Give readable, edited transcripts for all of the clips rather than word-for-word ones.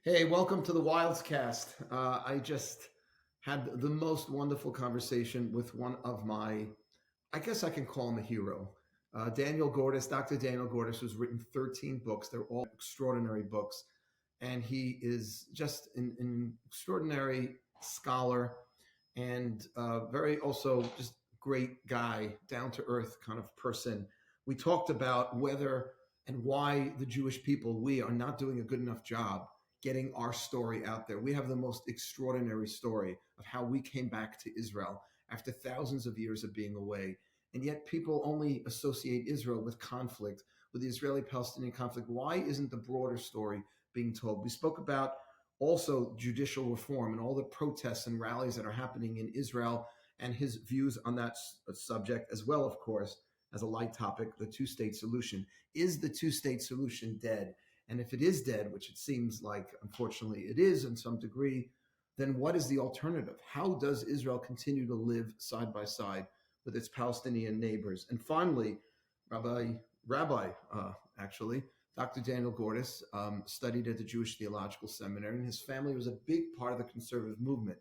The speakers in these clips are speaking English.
Hey, welcome to the Wildes cast. I just had the most wonderful conversation with one of my, I guess I can call him a hero. Daniel Gordis, Dr. Daniel Gordis, who's written 13 books. They're all extraordinary books. And he is just an extraordinary scholar and very also just great guy, down to earth kind of person. We talked about whether and why the Jewish people, we are not doing a good enough job getting our story out there. We have the most extraordinary story of how we came back to Israel after thousands of years of being away. And yet people only associate Israel with conflict, with the Israeli-Palestinian conflict. Why isn't the broader story being told? We spoke about also judicial reform and all the protests and rallies that are happening in Israel and his views on that subject, as well, of course, as a light topic, the two-state solution. Is the two-state solution dead? And if it is dead, which it seems like, unfortunately, it is in some degree, then what is the alternative? How does Israel continue to live side by side with its Palestinian neighbors? And finally, Rabbi, actually, Dr. Daniel Gordis studied at the Jewish Theological Seminary, and his family was a big part of the conservative movement.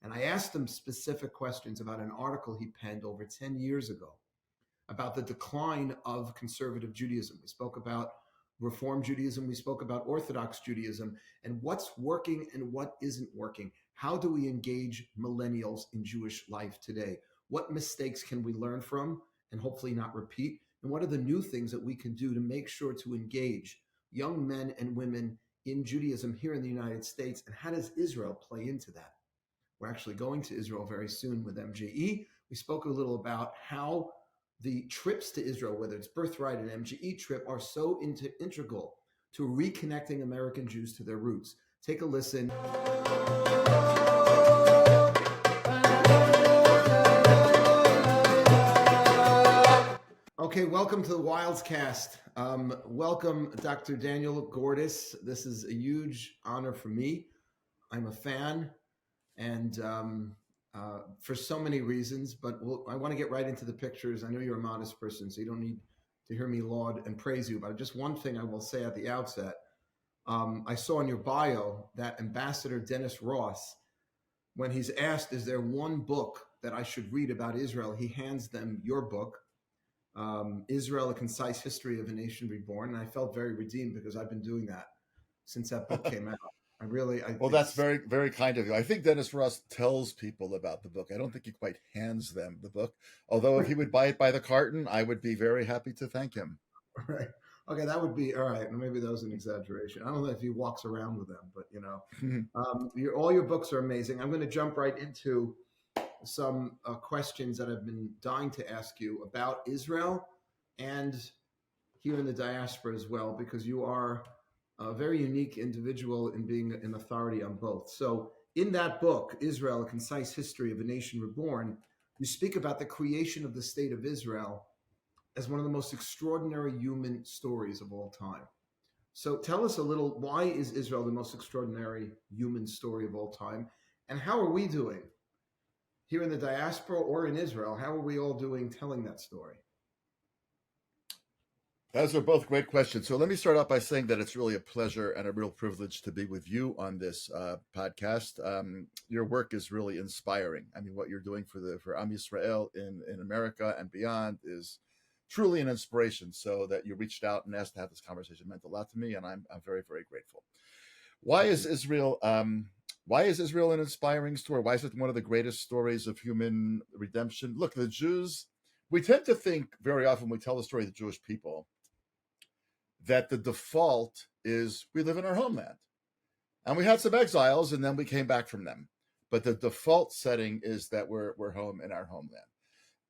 And I asked him specific questions about an article he penned over 10 years ago about the decline of conservative Judaism. We spoke about Reform Judaism, we spoke about Orthodox Judaism, and what's working and what isn't working. How do we engage millennials in Jewish life today? What mistakes can we learn from and hopefully not repeat? And what are the new things that we can do to make sure to engage young men and women in Judaism here in the United States? And how does Israel play into that? We're actually going to Israel very soon with MJE. We spoke a little about how the trips to Israel, whether it's Birthright and MGE trip, are so integral to reconnecting American Jews to their roots. Take a listen. Okay, welcome to the Wildes cast. Welcome, Dr. Daniel Gordis. This is a huge honor for me. I'm a fan, and for so many reasons, but I want to get right into the pictures. I know you're a modest person, so you don't need to hear me laud and praise you, but just one thing I will say at the outset. I saw in your bio that Ambassador Dennis Ross, when he's asked, is there one book that I should read about Israel, he hands them your book, Israel, A Concise History of a Nation Reborn. And I felt very redeemed because I've been doing that since that book came out. Well, that's very, very kind of you. I think Dennis Ross tells people about the book. I don't think he quite hands them the book. Although if he would buy it by the carton, I would be very happy to thank him. Right. Okay, that would be all right. Maybe that was an exaggeration. I don't know if he walks around with them, but all your books are amazing. I'm going to jump right into some questions that I've been dying to ask you about Israel and here in the diaspora as well, because you are a very unique individual in being an authority on both. So in that book, Israel, A Concise History of a Nation Reborn, you speak about the creation of the state of Israel as one of the most extraordinary human stories of all time. So tell us a little, why is Israel the most extraordinary human story of all time? And how are we doing here in the diaspora or in Israel? How are we all doing telling that story? Those are both great questions. So let me start out by saying that it's really a pleasure and a real privilege to be with you on this podcast. Your work is really inspiring. I mean, what you're doing for Am Yisrael in America and beyond is truly an inspiration. So that you reached out and asked to have this conversation meant a lot to me, and I'm very, very grateful. Why is Israel? Why is Israel an inspiring story? Why is it one of the greatest stories of human redemption? Look, the Jews. We tend to think very often when we tell the story of the Jewish people that the default is we live in our homeland. And we had some exiles and then we came back from them. But the default setting is that we're home in our homeland.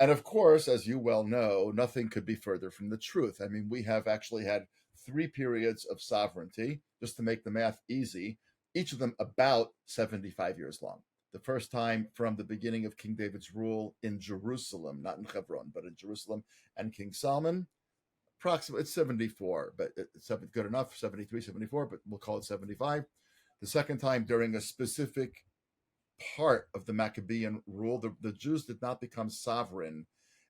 And of course, as you well know, nothing could be further from the truth. I mean, we have actually had 3 periods of sovereignty, just to make the math easy, each of them about 75 years long. The first time from the beginning of King David's rule in Jerusalem, not in Hebron, but in Jerusalem, and King Solomon, approximately, it's 74, but it's good enough, 73, 74, but we'll call it 75. The second time during a specific part of the Maccabean rule, the Jews did not become sovereign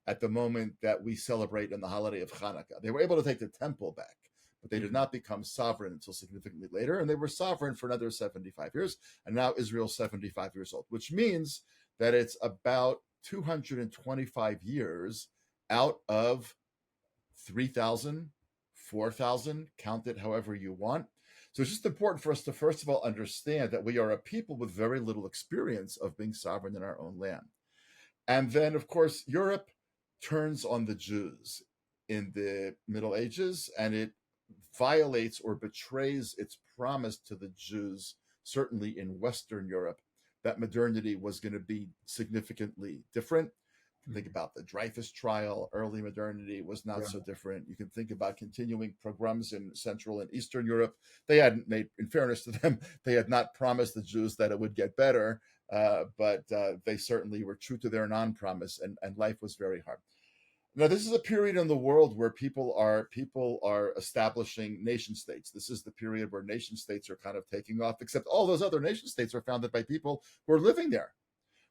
at the moment that we celebrate in the holiday of Hanukkah. They were able to take the temple back, but they did not become sovereign until significantly later, and they were sovereign for another 75 years, and now Israel's 75 years old, which means that it's about 225 years out of 3,000, 4,000, count it however you want. So it's just important for us to, first of all, understand that we are a people with very little experience of being sovereign in our own land. And then, of course, Europe turns on the Jews in the Middle Ages, and it violates or betrays its promise to the Jews, certainly in Western Europe, that modernity was going to be significantly different. Think about the Dreyfus trial. Early modernity was not so different. You can think about continuing pogroms in Central and Eastern Europe. They hadn't made, in fairness to them, they had not promised the Jews that it would get better, but they certainly were true to their non-promise, and life was very hard. Now, this is a period in the world where people are establishing nation states. This is the period where nation states are kind of taking off, except all those other nation states are founded by people who are living there.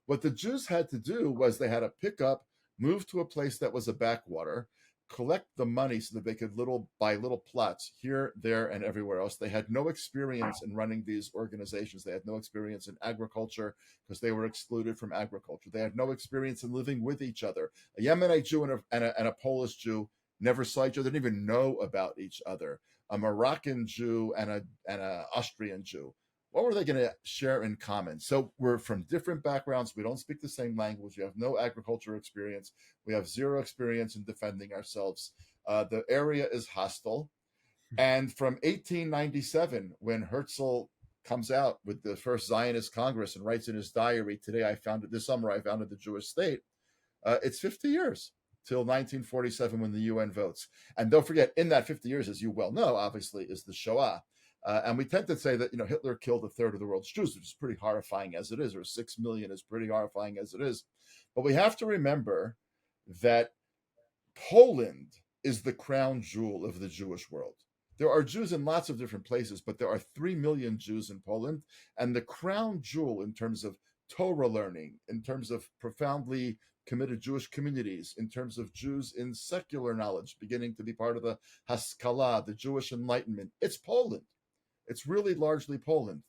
What the Jews had to do was they had to pick up, move to a place that was a backwater, collect the money so that they could buy little plots here, there, and everywhere else. They had no experience in running these organizations. They had no experience in agriculture because they were excluded from agriculture. They had no experience in living with each other. A Yemenite Jew and a Polish Jew never saw each other, didn't even know about each other. A Moroccan Jew and a Austrian Jew, what were they going to share in common? So we're from different backgrounds. We don't speak the same language. We have no agricultural experience. We have zero experience in defending ourselves. The area is hostile. And from 1897, when Herzl comes out with the first Zionist Congress and writes in his diary, this summer I founded the Jewish state, it's 50 years till 1947 when the UN votes. And don't forget, in that 50 years, as you well know, obviously, is the Shoah. And we tend to say that, Hitler killed a third of the world's Jews, which is pretty horrifying as it is, or 6 million is pretty horrifying as it is. But we have to remember that Poland is the crown jewel of the Jewish world. There are Jews in lots of different places, but there are 3 million Jews in Poland. And the crown jewel in terms of Torah learning, in terms of profoundly committed Jewish communities, in terms of Jews in secular knowledge, beginning to be part of the Haskalah, the Jewish Enlightenment, it's Poland. It's really largely Poland.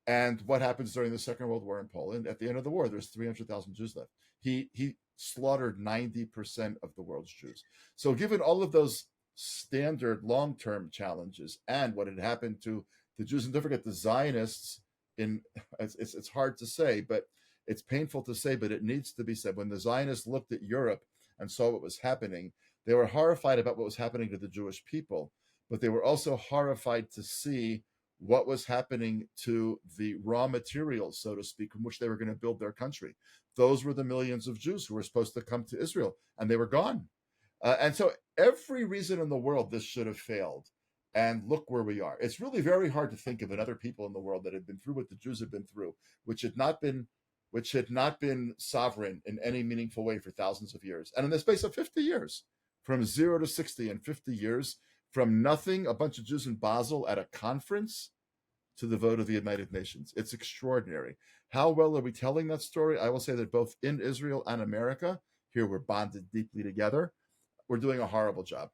And what happens during the Second World War in Poland? At the end of the war, there's 300,000 Jews left. He slaughtered 90% of the world's Jews. So given all of those standard long-term challenges and what had happened to the Jews, and don't forget the Zionists, it's hard to say, but it's painful to say, but it needs to be said. When the Zionists looked at Europe and saw what was happening, they were horrified about what was happening to the Jewish people, but they were also horrified to see what was happening to the raw materials, so to speak, from which they were going to build their country. Those were the millions of Jews who were supposed to come to Israel, and they were gone. And so every reason in the world this should have failed. And look where we are. It's really very hard to think of another people in the world that had been through what the Jews had been through, which had not been sovereign in any meaningful way for thousands of years. And in the space of 50 years, from 0 to 60 in 50 years, from nothing, a bunch of Jews in Basel at a conference, to the vote of the United Nations. It's extraordinary. How well are we telling that story? I will say that both in Israel and America, here we're bonded deeply together, we're doing a horrible job.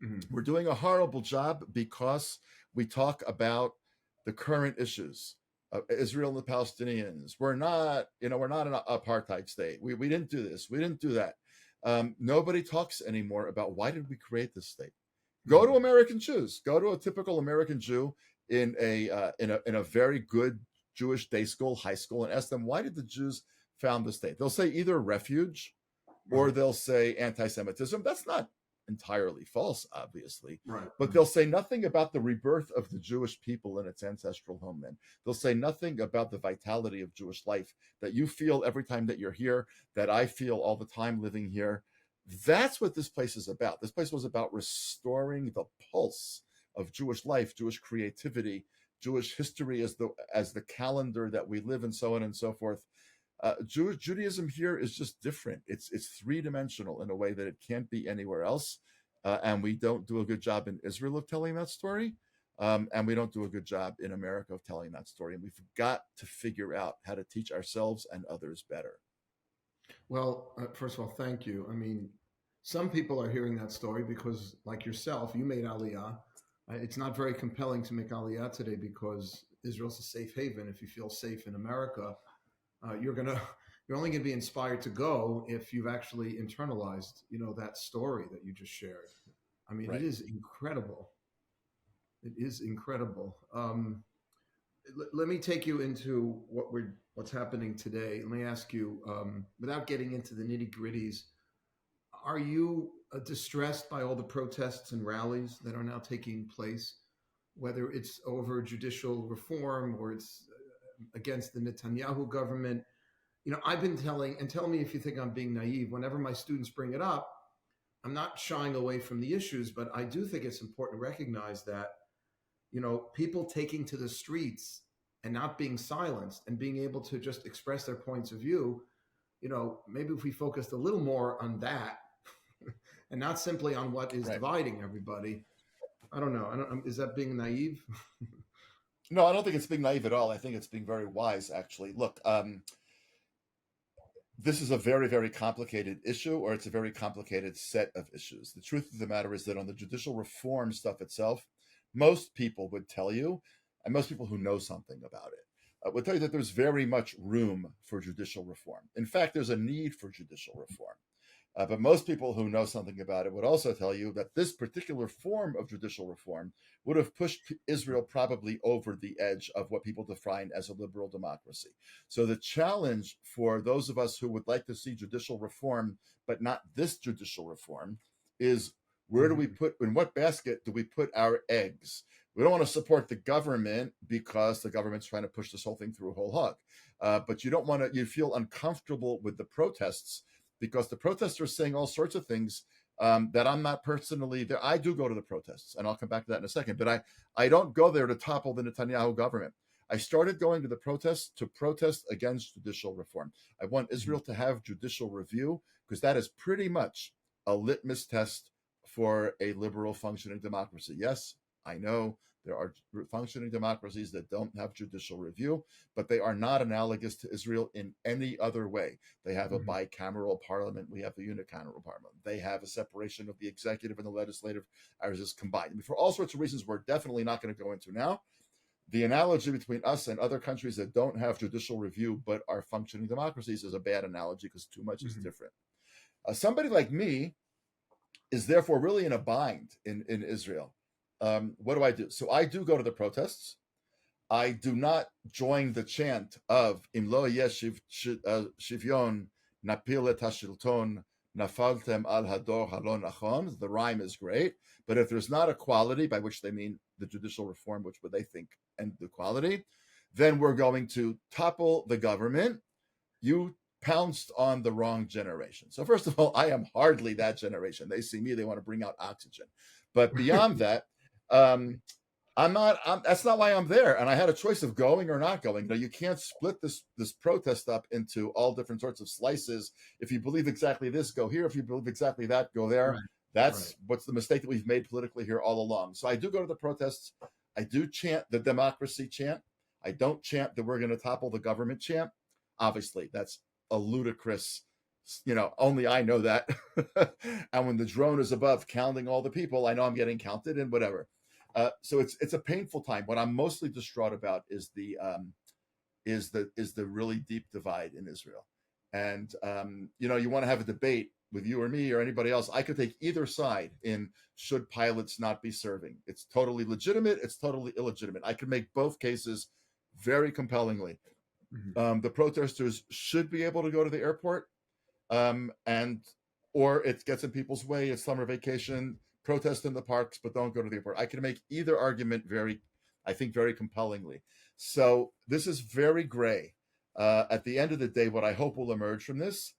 Mm-hmm. We're doing a horrible job because we talk about the current issues. Israel and the Palestinians. We're not an apartheid state. We didn't do this. We didn't do that. Nobody talks anymore about why did we create this state. Go to American Jews. Go to a typical American Jew in a very good Jewish day school, high school, and ask them, why did the Jews found the state? They'll say either refuge or they'll say anti-Semitism. That's not entirely false, obviously, right? But they'll say nothing about the rebirth of the Jewish people in its ancestral homeland. They'll say nothing about the vitality of Jewish life that you feel every time that you're here, that I feel all the time living here. That's what this place is about. This place was about restoring the pulse of Jewish life, Jewish creativity, Jewish history as the calendar that we live in, so on and so forth. Judaism here is just different. It's three-dimensional in a way that it can't be anywhere else. And we don't do a good job in Israel of telling that story. And we don't do a good job in America of telling that story. And we've got to figure out how to teach ourselves and others better. Well, first of all, thank you. I mean, some people are hearing that story because, like yourself, you made Aliyah. It's not very compelling to make Aliyah today because Israel's a safe haven. If you feel safe in America, you're gonna you're only gonna be inspired to go if you've actually internalized, that story that you just shared. I mean, it Right. is incredible. It is incredible. Let me take you into what's happening today. Let me ask you, without getting into the nitty gritties, are you distressed by all the protests and rallies that are now taking place, whether it's over judicial reform or it's against the Netanyahu government? I've been telling, and tell me if you think I'm being naive, whenever my students bring it up, I'm not shying away from the issues, but I do think it's important to recognize that, people taking to the streets and not being silenced and being able to just express their points of view, maybe if we focused a little more on that and not simply on what is Right. dividing everybody. I don't know. Is that being naive? No, I don't think it's being naive at all. I think it's being very wise, actually. Look, this is a very, very complicated issue, or it's a very complicated set of issues. The truth of the matter is that on the judicial reform stuff itself, most people would tell you, and most people who know something about it, would tell you that there's very much room for judicial reform. In fact, there's a need for judicial reform. But most people who know something about it would also tell you that this particular form of judicial reform would have pushed Israel probably over the edge of what people define as a liberal democracy. So the challenge for those of us who would like to see judicial reform, but not this judicial reform, is where do we put, in what basket do we put our eggs? We don't want to support the government because the government's trying to push this whole thing through a whole hog. But you don't want to, you feel uncomfortable with the protests because the protesters are saying all sorts of things that I'm not personally there. I do go to the protests, and I'll come back to that in a second, but I don't go there to topple the Netanyahu government. I started going to the protests to protest against judicial reform. I want Israel to have judicial review because that is pretty much a litmus test for a liberal functioning democracy. Yes, I know there are functioning democracies that don't have judicial review, but they are not analogous to Israel in any other way. They have a bicameral parliament. We have a unicameral parliament. They have a separation of the executive and the legislative. Ours is combined. I mean, for all sorts of reasons we're definitely not going to go into now, the analogy between us and other countries that don't have judicial review but are functioning democracies is a bad analogy because too much is different. Somebody like me is therefore really in a bind in Israel. What do I do? So I do go to the protests. I do not join the chant of Im lo yeh shivyon napil et hashilton nafaltem al hador halon nachon. The rhyme is great, but if there's not equality, by which they mean the judicial reform, which would they think and equality, then we're going to topple the government. You pounced on the wrong generation. So first of all, I am hardly that generation. They see me, they want to bring out oxygen. But beyond that, that's not why I'm there. And I had a choice of going or not going. You can't split this protest up into all different sorts of slices. If you believe exactly this, go here. If you believe exactly that, go there. Right. That's what's the mistake that we've made politically here all along. So I do go to the protests. I do chant the democracy chant. I don't chant that we're going to topple the government chant. Obviously, that's a ludicrous, only I know that. And when the drone is above counting all the people, I know I'm getting counted and whatever. So it's a painful time. What I'm mostly distraught about is the really deep divide in Israel. And you want to have a debate with you or me or anybody else. I could take either side in should pilots not be serving. It's totally legitimate. It's totally illegitimate. I could make both cases very compellingly. The protesters should be able to go to the airport, or it gets in people's way. It's summer vacation. Protest in the parks, but don't go to the airport. I can make either argument very compellingly. So this is very gray. At the end of the day, what I hope will emerge from this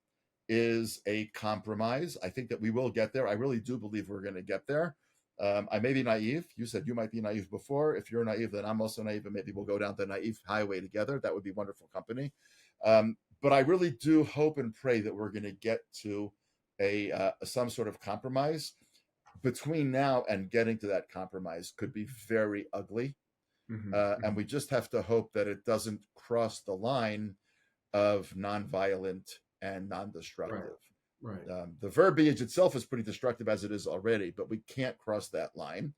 is a compromise. I think that we will get there. I really do believe we're going to get there. I may be naive. You said you might be naive before. If you're naive, then I'm also naive, and maybe we'll go down the naive highway together. That would be wonderful company. But I really do hope and pray that we're going to get to some sort of compromise. Between now and getting to that compromise could be very ugly. And we just have to hope that it doesn't cross the line of nonviolent and non-destructive. Right. The verbiage itself is pretty destructive as it is already, but we can't cross that line.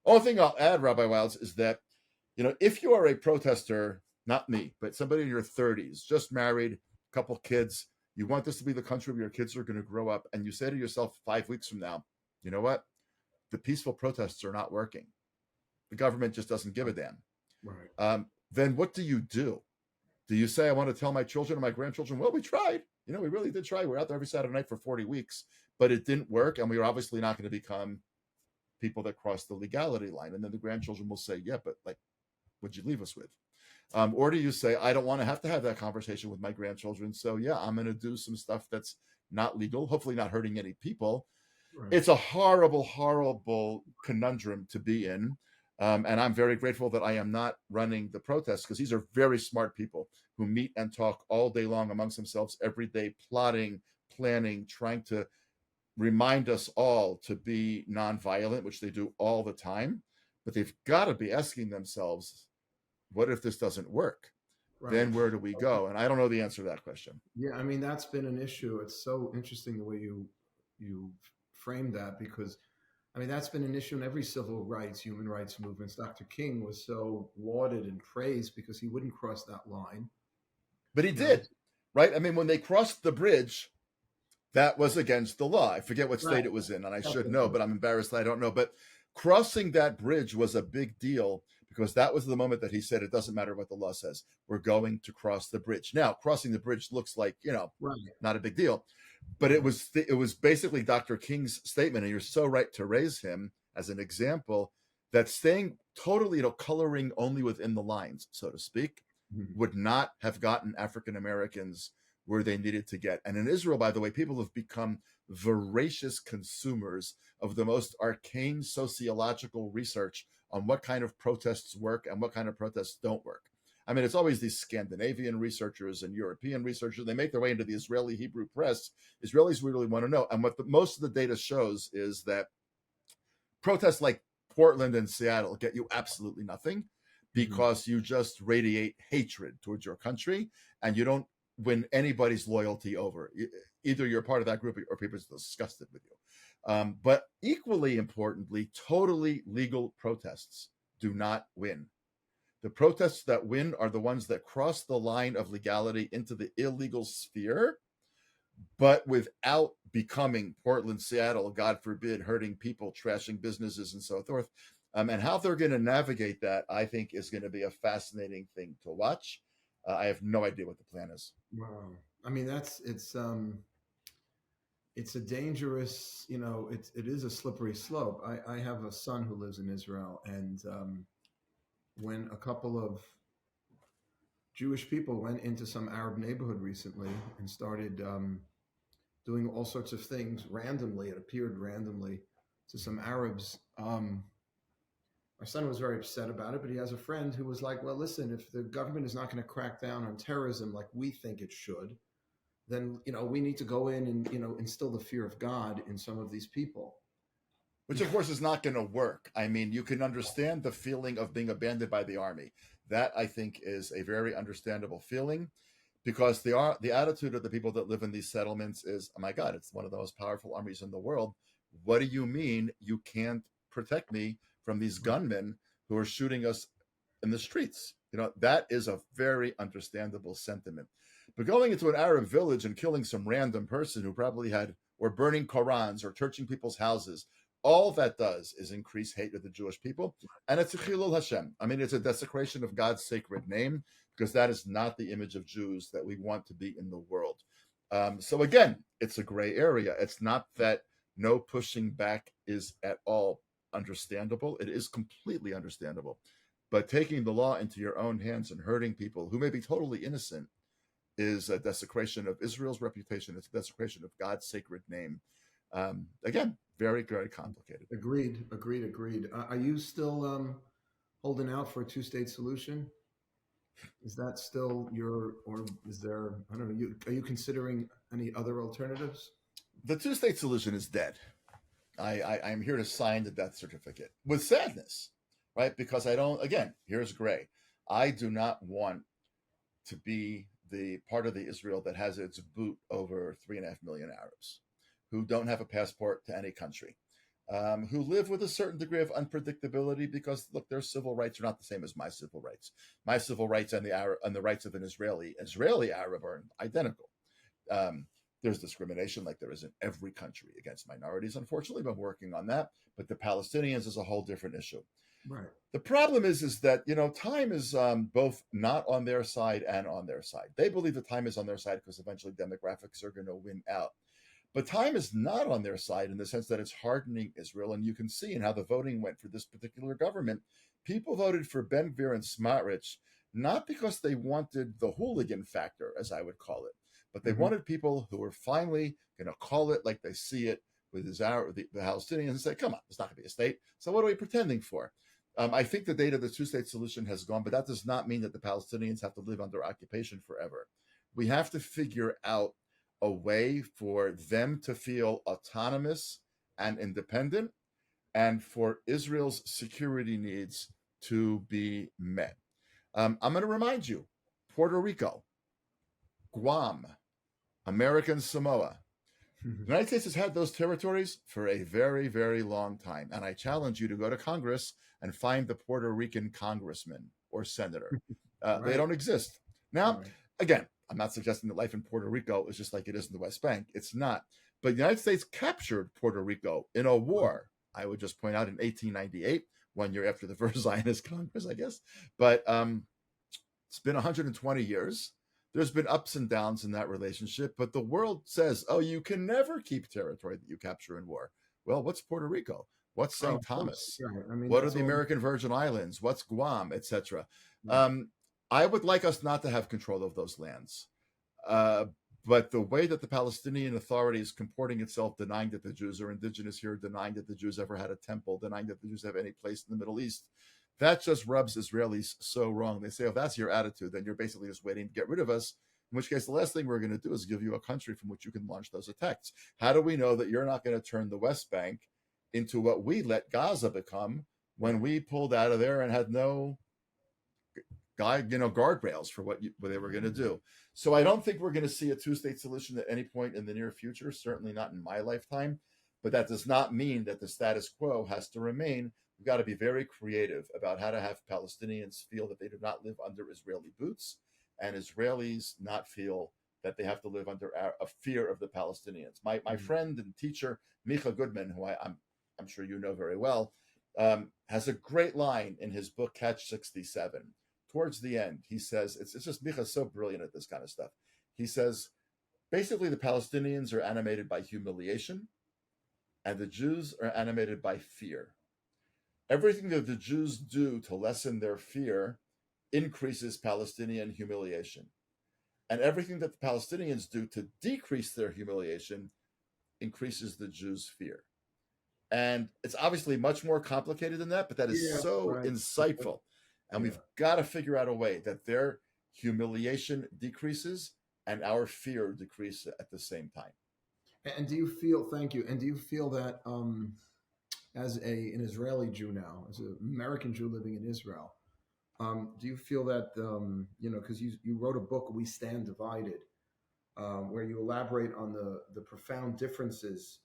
Only thing I'll add, Rabbi Wildes, is that, if you are a protester, not me, but somebody in your 30s, just married, couple kids, you want this to be the country where your kids are going to grow up, and you say to yourself 5 weeks from now, you know what? The peaceful protests are not working. The government just doesn't give a damn. Right. Then what do you do? Do you say, I want to tell my children and my grandchildren, well, we tried. We really did try. We're out there every Saturday night for 40 weeks, but it didn't work. And we were obviously not going to become people that cross the legality line. And then the grandchildren will say, yeah, but what'd you leave us with? Or do you say, I don't want to have that conversation with my grandchildren. So yeah, I'm going to do some stuff that's not legal, hopefully not hurting any people. Right. It's a horrible, horrible conundrum to be in. And I'm very grateful that I am not running the protests, because these are very smart people who meet and talk all day long amongst themselves every day, plotting, planning, trying to remind us all to be nonviolent, which they do all the time. But they've got to be asking themselves, what if this doesn't work? Right. Then where do we go? And I don't know the answer to that question. Yeah, I mean, that's been an issue. It's so interesting the way you framed that, because I mean, that's been an issue in every civil rights, human rights movements. Dr. King was so lauded and praised because he wouldn't cross that line. But he did, right? I mean, when they crossed the bridge, that was against the law. I forget what state it was in, and I should know, but I'm embarrassed I don't know. But crossing that bridge was a big deal, because that was the moment that he said, it doesn't matter what the law says. We're going to cross the bridge. Now, crossing the bridge looks like, not a big deal. But it was basically Dr. King's statement, and you're so right to raise him as an example, that staying totally, coloring only within the lines, so to speak, would not have gotten African Americans where they needed to get. And in Israel, by the way, people have become voracious consumers of the most arcane sociological research on what kind of protests work and what kind of protests don't work. I mean, it's always these Scandinavian researchers and European researchers. They make their way into the Israeli Hebrew press. Israelis really want to know. And what most of the data shows is that protests like Portland and Seattle get you absolutely nothing, because you just radiate hatred towards your country, and you don't win anybody's loyalty over. Either you're part of that group or people are disgusted with you. But equally importantly, totally legal protests do not win. The protests that win are the ones that cross the line of legality into the illegal sphere, but without becoming Portland, Seattle, God forbid, hurting people, trashing businesses, and so forth. And how they're going to navigate that, I think, is going to be a fascinating thing to watch. I have no idea what the plan is. Wow. I mean, it's a dangerous, it is a slippery slope. I have a son who lives in Israel, and when a couple of Jewish people went into some Arab neighborhood recently and started doing all sorts of things randomly, it appeared randomly to some Arabs. My son was very upset about it, but he has a friend who was like, well, listen, if the government is not going to crack down on terrorism like we think it should, then, we need to go in and, instill the fear of God in some of these people. Which, of course, is not going to work. I mean, you can understand the feeling of being abandoned by the army. That, I think, is a very understandable feeling, because the attitude of the people that live in these settlements is, oh my God, it's one of the most powerful armies in the world. What do you mean you can't protect me from these gunmen who are shooting us in the streets? That is a very understandable sentiment. But going into an Arab village and killing some random person who probably or burning Korans or torching people's houses, all that does is increase hate of the Jewish people. And it's a chilul Hashem. I mean, it's a desecration of God's sacred name, because that is not the image of Jews that we want to be in the world. So again, it's a gray area. It's not that no pushing back is at all understandable. It is completely understandable. But taking the law into your own hands and hurting people who may be totally innocent is a desecration of Israel's reputation. It's a desecration of God's sacred name. Again, very, very complicated. Agreed. Are you still holding out for a two-state solution? Is that still or is there, I don't know, are you considering any other alternatives? The two-state solution is dead. I'm here to sign the death certificate with sadness, right? Because here's gray. I do not want to be the part of the Israel that has its boot over 3.5 million Arabs who don't have a passport to any country. who live with a certain degree of unpredictability because, look, their civil rights are not the same as my civil rights. My civil rights and the rights of an Israeli Arab are identical. There's discrimination like there is in every country against minorities. Unfortunately, I'm working on that. But the Palestinians is a whole different issue. Right. The problem is that, time is both not on their side and on their side. They believe that time is on their side because eventually demographics are going to win out. But time is not on their side in the sense that it's hardening Israel. And you can see in how the voting went for this particular government. People voted for Ben Gvir and Smotrich, not because they wanted the hooligan factor, as I would call it, but they wanted people who were finally going to call it like they see it with the Palestinians and say, come on, it's not going to be a state. So what are we pretending for? I think the date of the two-state solution has gone, but that does not mean that the Palestinians have to live under occupation forever. We have to figure out a way for them to feel autonomous and independent and for Israel's security needs to be met. I'm going to remind you, Puerto Rico, Guam, American Samoa. The United States has had those territories for a very, very long time. And I challenge you to go to Congress and find the Puerto Rican congressman or senator. Right. They don't exist. Now, again, I'm not suggesting that life in Puerto Rico is just like it is in the West Bank. It's not. But the United States captured Puerto Rico in a war, I would just point out, in 1898, 1 year after the first Zionist Congress, I guess. But it's been 120 years. There's been ups and downs in that relationship, but the world says, oh, you can never keep territory that you capture in war. Well, what's Puerto Rico? What's St. Thomas? Right. I mean, what are the American Virgin Islands? What's Guam, etc.? I would like us not to have control of those lands. But the way that the Palestinian Authority is comporting itself, denying that the Jews are indigenous here, denying that the Jews ever had a temple, denying that the Jews have any place in the Middle East, that just rubs Israelis so wrong. They say, if that's your attitude, then you're basically just waiting to get rid of us, in which case the last thing we're going to do is give you a country from which you can launch those attacks. How do we know that you're not going to turn the West Bank into what we let Gaza become when we pulled out of there and had no guardrails for what they were going to do? So I don't think we're going to see a two-state solution at any point in the near future, certainly not in my lifetime. But that does not mean that the status quo has to remain. We've got to be very creative about how to have Palestinians feel that they do not live under Israeli boots, and Israelis not feel that they have to live under a fear of the Palestinians. My friend and teacher, Micha Goodman, who I'm sure you know very well, has a great line in his book, Catch 67. Towards the end, he says, it's just Micha's so brilliant at this kind of stuff. He says, basically, the Palestinians are animated by humiliation, and the Jews are animated by fear. Everything that the Jews do to lessen their fear increases Palestinian humiliation. And everything that the Palestinians do to decrease their humiliation increases the Jews' fear. And it's obviously much more complicated than that, but that is insightful. And we've got to figure out a way that their humiliation decreases and our fear decreases at the same time. And do you feel, thank you, and do you feel that as an Israeli Jew now, as an American Jew living in Israel, do you feel that, because you wrote a book, We Stand Divided, where you elaborate on the profound differences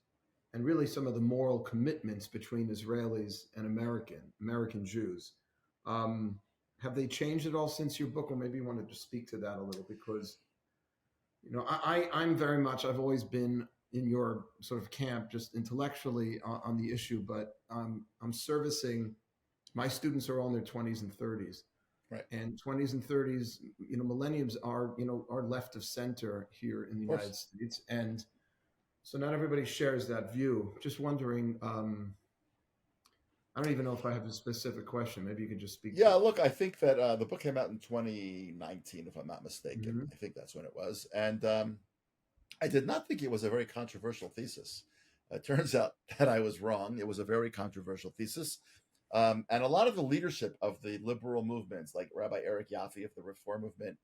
and really some of the moral commitments between Israelis and American Jews. Have they changed at all since your book? Or maybe you want to just speak to that a little, because, I'm very much, I've always been in your sort of camp, just intellectually on the issue, but I'm servicing, my students are all in their 20s and 30s. Right. And 20s and 30s, millenniums are left of center here in the United States. And so not everybody shares that view. Just wondering, I don't even know if I have a specific question. Maybe you could just speak. Yeah, look, I think that the book came out in 2019, if I'm not mistaken. I think that's when it was. And I did not think it was a very controversial thesis. It turns out that I was wrong. It was a very controversial thesis. And a lot of the leadership of the liberal movements, like Rabbi Eric Yaffe of the Reform movement,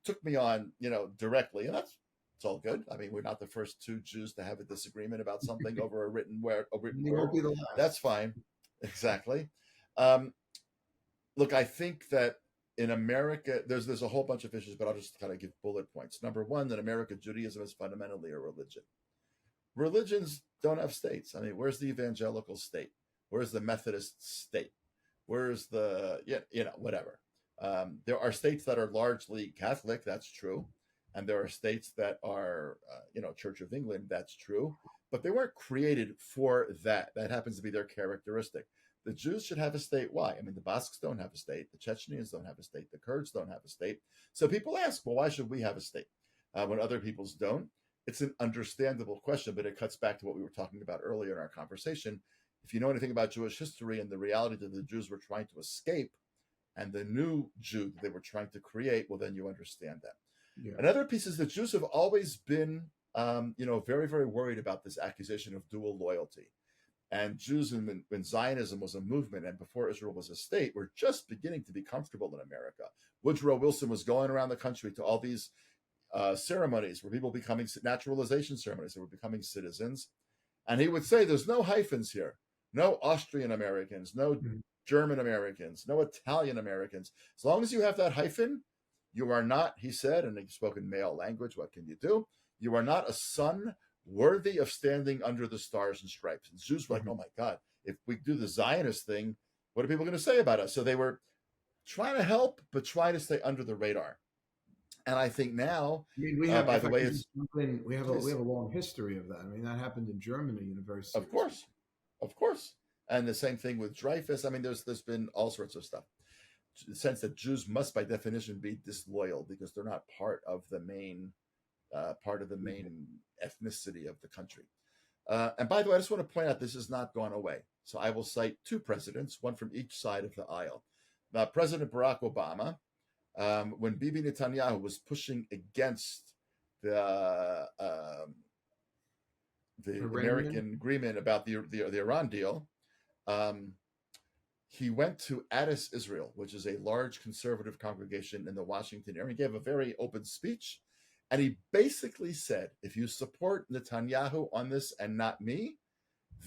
took me on, directly. And it's all good. I mean, we're not the first two Jews to have a disagreement about something over a written word. Won't be the last. That's fine. Exactly. Look, I think that in America, there's a whole bunch of issues, but I'll just kind of give bullet points. Number one, that American Judaism is fundamentally a religion. religions don't have states. I mean, where's the evangelical state? Where's the Methodist state? Where's the, whatever. There are states that are largely Catholic, that's true. And there are states that are, Church of England, that's true. But they weren't created for that. That happens to be their characteristic. The Jews should have a state. Why? I mean, the Basques don't have a state. The Chechens don't have a state. The Kurds don't have a state. So people ask, well, why should we have a state when other peoples don't? It's an understandable question, but it cuts back to what we were talking about earlier in our conversation. If you know anything about Jewish history and the reality that the Jews were trying to escape and the new Jew that they were trying to create, well, then you understand that. Yeah. Another piece is that Jews have always been, very, very worried about this accusation of dual loyalty. And Jews, when Zionism was a movement and before Israel was a state, were just beginning to be comfortable in America. Woodrow Wilson was going around the country to all these ceremonies where people becoming naturalization ceremonies, they were becoming citizens. And he would say, there's no hyphens here, no Austrian Americans, no German Americans, no Italian Americans. As long as you have that hyphen, you are not, he said, and he spoke in male language, what can you do? You are not a son worthy of standing under the stars and stripes. And Jews were like, oh my God, if we do the Zionist thing, what are people going to say about us? So they were trying to help, but trying to stay under the radar. And I think now, we have, by the way, we have a long history of that. I mean, that happened in Germany in a very serious way. Of course. And the same thing with Dreyfus. I mean, there's been all sorts of stuff. The sense that Jews must, by definition, be disloyal because they're not part of the main ethnicity of the country. And by the way, I just want to point out this has not gone away. So I will cite two presidents, one from each side of the aisle. President Barack Obama, when Bibi Netanyahu was pushing against the American agreement about the Iran deal, he went to Addis, Israel, which is a large conservative congregation in the Washington area. He gave a very open speech. And he basically said, if you support Netanyahu on this and not me,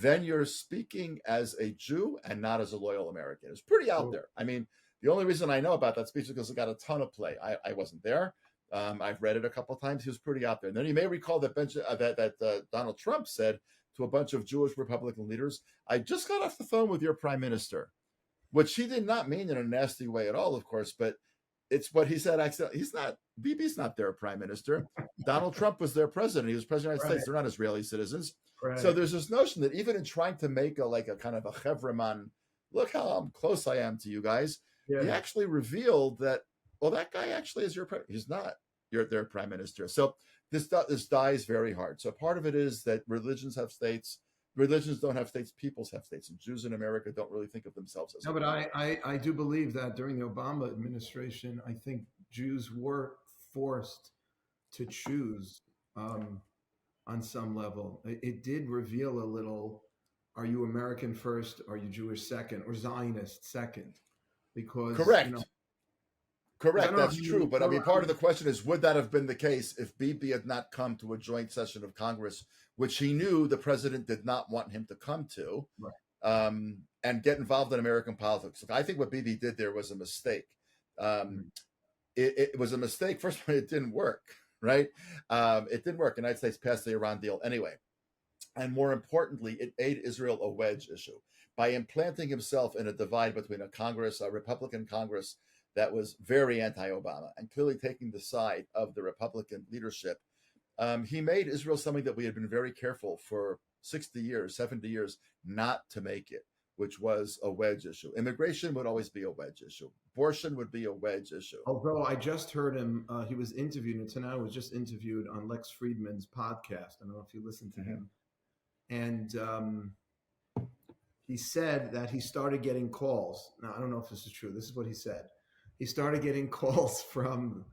then you're speaking as a Jew and not as a loyal American. It's pretty out there. I mean, the only reason I know about that speech is because it got a ton of play. I wasn't there. I've read it a couple of times. He was pretty out there. And then you may recall that Donald Trump said to a bunch of Jewish Republican leaders, I just got off the phone with your prime minister, which he did not mean in a nasty way at all, of course, but it's what he said. Bibi's not their prime minister. Donald Trump was their president. He was president of the United States. They're not Israeli citizens. Right. So there's this notion that even in trying to make a kind of a chevraman, look how close I am to you guys, he actually revealed that, well, that guy actually is your president. He's not their prime minister. So this dies very hard. So part of it is that religions have states. Religions don't have states, peoples have states, and Jews in America don't really think of themselves as. No, but I do believe that during the Obama administration, I think Jews were forced to choose on some level. It did reveal a little, are you American first, are you Jewish second, or Zionist second? Because correct. Correct, that's true. But I mean, part of the question is, would that have been the case if Bibi had not come to a joint session of Congress, which he knew the president did not want him to come to, right, and get involved in American politics? Look, I think what Bibi did there was a mistake. It was a mistake. First of all, it didn't work, right? It didn't work. The United States passed the Iran deal anyway. And more importantly, it made Israel a wedge issue by implanting himself in a divide between a Republican Congress that was very anti-Obama and clearly taking the side of the Republican leadership. He made Israel something that we had been very careful for 60 years, 70 years, not to make it, which was a wedge issue. Immigration would always be a wedge issue. Abortion would be a wedge issue. Although I just heard him, he was interviewed, and tonight was just interviewed on Lex Friedman's podcast. I don't know if you listened to him. And he said that he started getting calls. Now, I don't know if this is true. This is what he said. He started getting calls from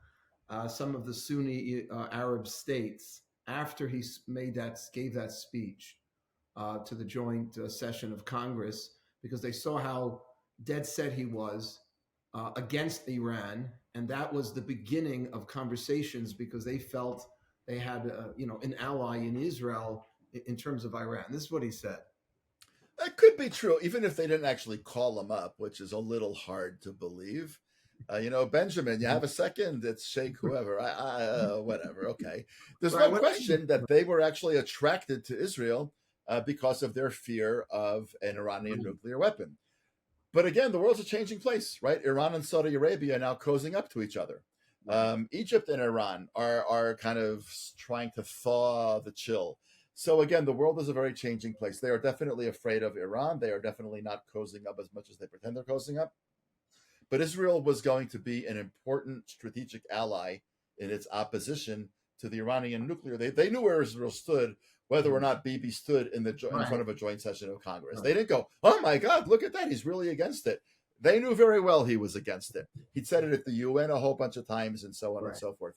some of the Sunni Arab states after he gave that speech to the joint session of Congress, because they saw how dead set he was against Iran, and that was the beginning of conversations because they felt they had an ally in Israel in terms of Iran. This is what he said. That could be true, even if they didn't actually call him up, which is a little hard to believe. Benjamin, you have a second? It's Sheikh whoever. Whatever. Okay. There's Right. no question that they were actually attracted to Israel because of their fear of an Iranian nuclear weapon. But again, the world's a changing place, right? Iran and Saudi Arabia are now cozying up to each other. Egypt and Iran are kind of trying to thaw the chill. So again, the world is a very changing place. They are definitely afraid of Iran. They are definitely not cozying up as much as they pretend they're cozying up. But Israel was going to be an important strategic ally in its opposition to the Iranian nuclear. They knew where Israel stood, whether or not Bibi stood in front of a joint session of Congress. They didn't go, oh my God, look at that. He's really against it. They knew very well he was against it. He'd said it at the UN a whole bunch of times and so on and so forth.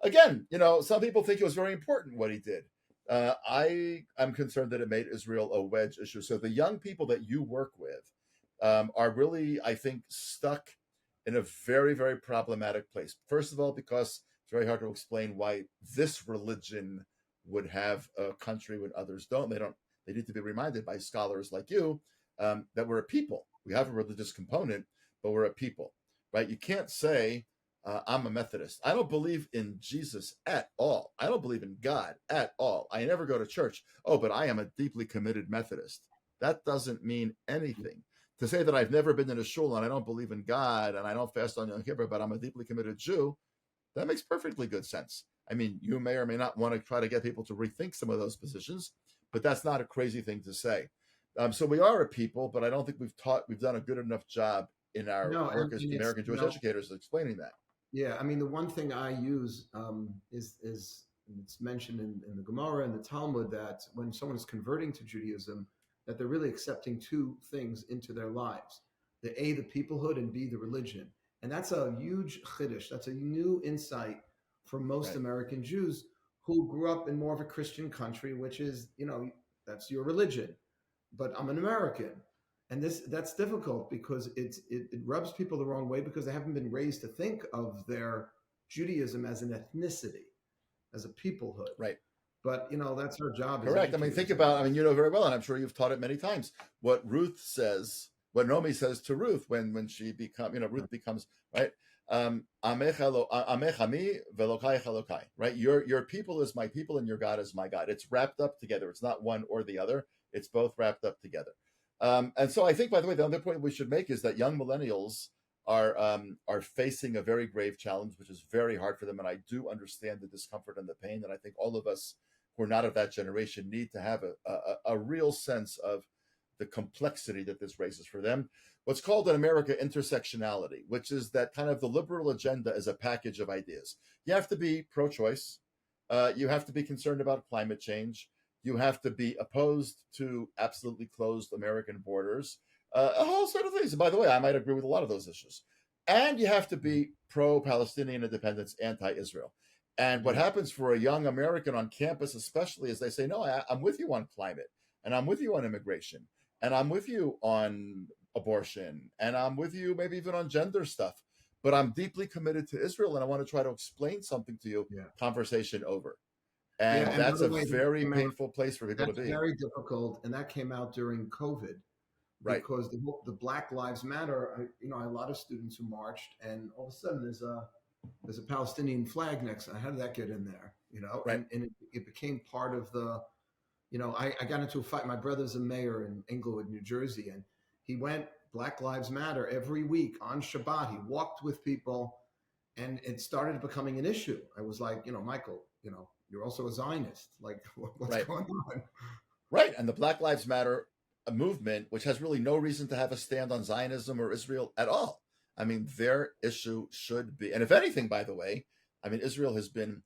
Again, some people think it was very important what he did. I am concerned that it made Israel a wedge issue. So the young people that you work with are really, I think, stuck in a very, very problematic place. First of all, because it's very hard to explain why this religion would have a country when others don't. They need to be reminded by scholars like you that we're a people. We have a religious component, but we're a people, right? You can't say, I'm a Methodist. I don't believe in Jesus at all. I don't believe in God at all. I never go to church. Oh, but I am a deeply committed Methodist. That doesn't mean anything. To say that I've never been in a shul and I don't believe in God and I don't fast on Yom Kippur, but I'm a deeply committed Jew, that makes perfectly good sense. I mean, you may or may not want to try to get people to rethink some of those positions, but that's not a crazy thing to say. So we are a people, but I don't think we've done a good enough job in our work as American Jewish educators explaining that. Yeah, I mean, the one thing I use is it's mentioned in the Gemara and the Talmud that when someone is converting to Judaism, that they're really accepting two things into their lives: the peoplehood, and B, the religion. And that's a huge chiddush. That's a new insight for most American Jews who grew up in more of a Christian country, which is, that's your religion. But I'm an American. And that's difficult because it rubs people the wrong way because they haven't been raised to think of their Judaism as an ethnicity, as a peoplehood. Right. But that's our job. Correct. I mean, think about, you know very well, and I'm sure you've taught it many times, what Ruth says, what Naomi says to Ruth when she becomes, Ruth becomes, right? Amech ami velokai chalokai, right? Your people is my people and your God is my God. It's wrapped up together. It's not one or the other. It's both wrapped up together. And so I think, by the way, the other point we should make is that young millennials are facing a very grave challenge, which is very hard for them. And I do understand the discomfort and the pain. And I think all of us who are not of that generation need to have a real sense of the complexity that this raises for them. What's called in America intersectionality, which is that kind of the liberal agenda is a package of ideas. You have to be pro-choice. You have to be concerned about climate change. You have to be opposed to absolutely closed American borders, a whole set of things. And by the way, I might agree with a lot of those issues. And you have to be pro-Palestinian independence, anti-Israel. And what happens for a young American on campus, especially, is they say, no, I'm with you on climate, and I'm with you on immigration, and I'm with you on abortion, and I'm with you maybe even on gender stuff. But I'm deeply committed to Israel, and I want to try to explain something to you. Conversation over. And that's a very painful place for people to be. That's very difficult. And that came out during COVID. Right. Because the Black Lives Matter, I had a lot of students who marched, and all of a sudden there's a Palestinian flag next. How did that get in there? Right. And it became part of the, I got into a fight. My brother's a mayor in Englewood, New Jersey, and he went Black Lives Matter every week on Shabbat. He walked with people, and it started becoming an issue. I was like, Michael, you're also a Zionist. Like, what's going on? Right. And the Black Lives Matter movement, which has really no reason to have a stand on Zionism or Israel at all. I mean, their issue should be, and if anything, by the way, I mean, Israel has been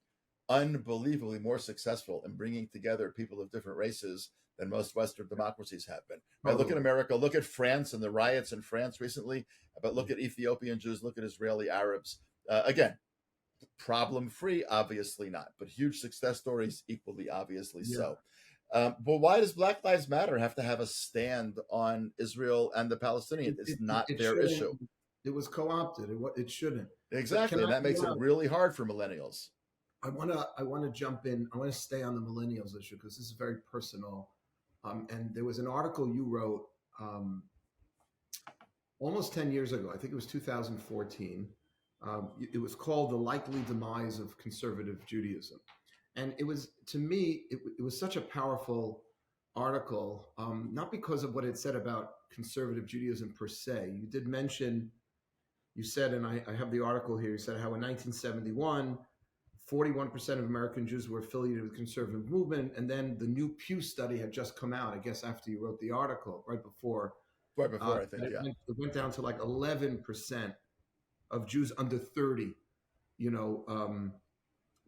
unbelievably more successful in bringing together people of different races than most Western democracies have been. Right? Look at America, look at France and the riots in France recently, but look at Ethiopian Jews, look at Israeli Arabs. Again, problem-free, obviously not, but huge success stories, equally obviously so. But why does Black Lives Matter have to have a stand on Israel and the Palestinians? It's not their issue. It was co-opted. It shouldn't. Exactly. And that makes it really hard for millennials. I want to jump in. I want to stay on the millennials issue because this is very personal. And there was an article you wrote almost 10 years ago. I think it was 2014. It was called "The Likely Demise of Conservative Judaism," and it was, to me, it was such a powerful article, not because of what it said about conservative Judaism per se. You did mention, you said, and I have the article here, you said how in 1971, 41% of American Jews were affiliated with the conservative movement. And then the new Pew study had just come out, I guess, after you wrote the article, right before. Right before, I think, yeah. It went down to like 11% of Jews under 30,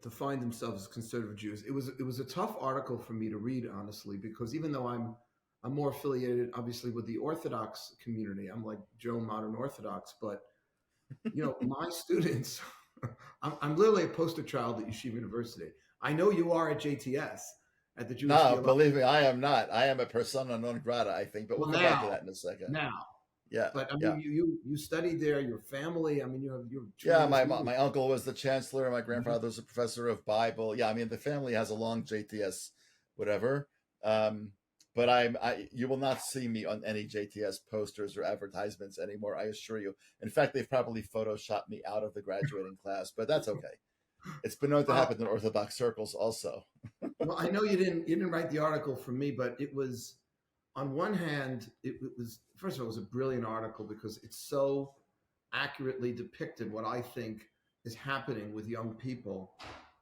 to find themselves as conservative Jews. It was a tough article for me to read, honestly, because even though I'm more affiliated, obviously, with the Orthodox community, I'm like Joe Modern Orthodox, but my students, I'm literally a poster child at Yeshiva University. I know you are at JTS, at the Jewish No, Theological. believe me, I am not. I am a persona non grata, I think, but we'll come back to that in a second. Now, Yeah, but I yeah. mean, you studied there. Your family. I mean, you have your Yeah, my uncle was the chancellor. My grandfather was a professor of Bible. Yeah, I mean, the family has a long JTS, whatever. But you will not see me on any JTS posters or advertisements anymore, I assure you. In fact, they've probably photoshopped me out of the graduating class, but that's okay. It's been known to happen in Orthodox circles also. Well, I know you didn't write the article for me, but it was, on one hand, it was, first of all, it was a brilliant article because it so accurately depicted what I think is happening with young people.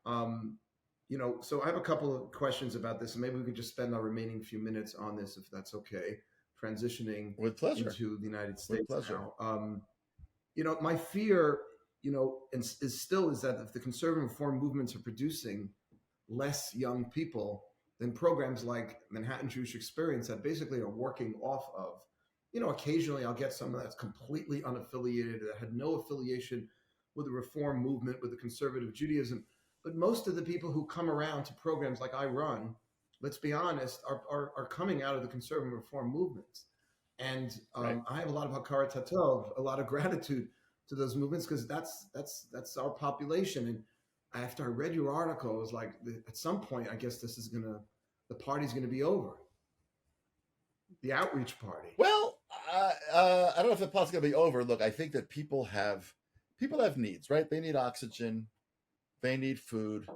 So I have a couple of questions about this, and maybe we could just spend our remaining few minutes on this, if that's okay. Transitioning with pleasure into the United States. With pleasure. Now. My fear, is that if the conservative reform movements are producing less young people, then programs like Manhattan Jewish Experience that basically are working off of, occasionally I'll get someone that's completely unaffiliated, that had no affiliation with the reform movement, with the conservative Judaism. But most of the people who come around to programs like I run, let's be honest, are coming out of the conservative reform movements. And Right. I have a lot of hakarat hatov, a lot of gratitude to those movements, because that's our population. And after I read your article, I was like, at some point, I guess the party's gonna be over. The outreach party. Well, I don't know if the plot's gonna be over. Look, I think that people have needs, right? They need oxygen, they need food,